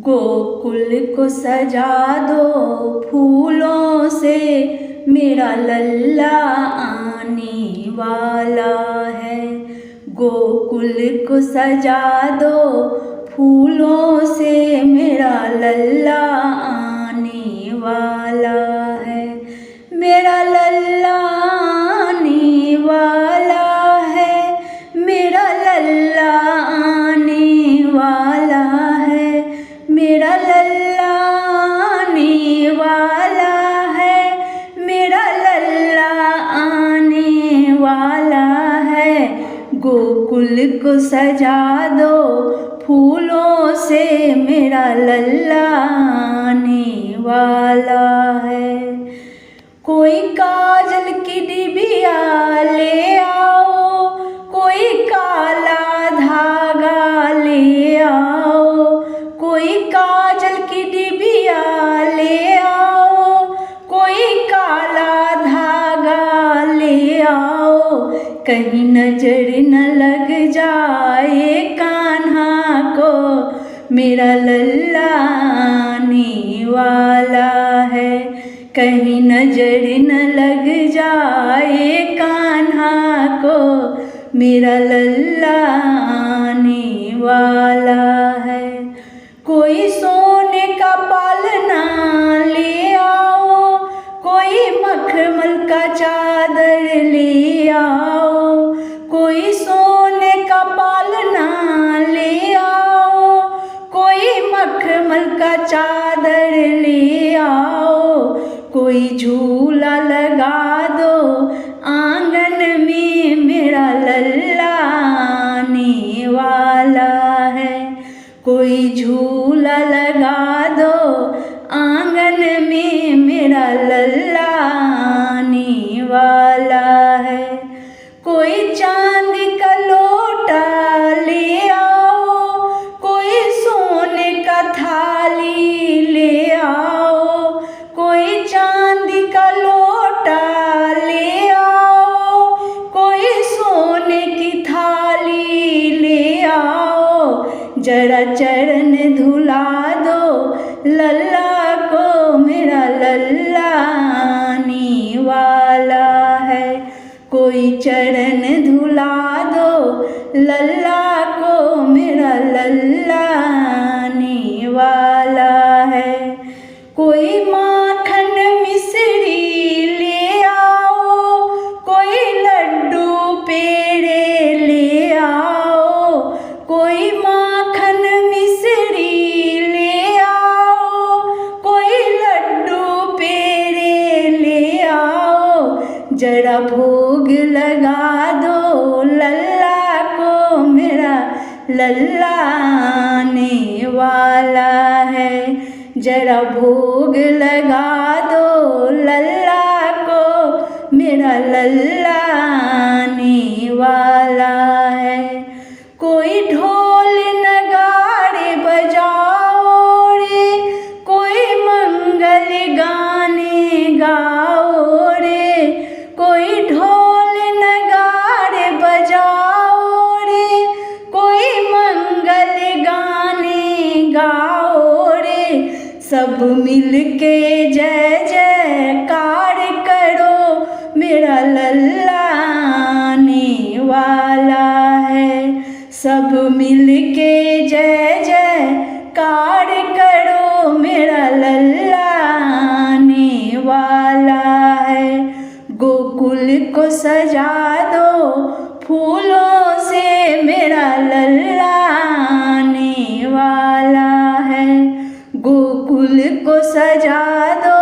गोकुल को सजा दो फूलों से, मेरा लल्ला आने वाला है। गोकुल को सजा दो फूलों से, मेरा लल्ला आने वाला है। मेरा लल्ला आने वाला है, मेरा लल्ला आने वाला है, मेरा लल्ला आने वाला है, मेरा लल्ला आने वाला है। गोकुल को सजा दो फूलों से, मेरा लल्ला आने वाला है। कोई काजल की डिबिया ले आओ, कोई काला धागा ले आओ, कोई काजल की डिबिया ले आओ, कोई काला धागा ले आओ। कहीं नजर न लग जाए कान्हा को, मेरा लल्ला आने वाला है। कहीं नजर न लग जाए कान्हा को, मेरा लल्ला आने वाला है। कोई सोने का पालना ले आओ, कोई मखमल का चादर ले आओ, कोई सोने का पालना ले आओ, कोई मखमल का चादर ले आओ। कोई झूला लगा दो आंगन में, मेरा लल्ला आने वाला है। कोई झूला लगा दो आंगन में, मेरा लल्ला आने वाला है। कोई चांदी का लोटा ले आओ, कोई सोने का थाली ले आओ, कोई चांदी का लोटा ले आओ, कोई सोने की थाली ले आओ। जरा चरण धुला दो लल्ला को, मेरा लल्ला आने वाला है। कोई चरण धुला दो लल्ला को, मेरा लल्ला आने वाला है। कोई माखन मिश्री ले आओ, कोई लड्डू पेड़े ले आओ, कोई माखन मिश्री ले आओ, कोई लड्डू पेड़े ले आओ। जरा भोग लगा दो लल्ला को, मेरा लल्ला आने वाला है। जरा भोग लगा दो लल्ला को, मेरा लल्ला आने वाला है। कोई ढोल नगाड़े बजाओ रे, कोई मंगल गाने गाओ रे, कोई ढोल नगाड़े बजाओ रे, कोई मंगल गाने गाओ रे। सब मिल के जय जयकार करो, मेरा लल्ला आने वाला है। सब मिल के जय जयकार करो, मेरा लल्ला आने वाला है। गोकुल को सजा दो फूलों से, मेरा लल्ला आने वाला है। गोकुल को सजा दो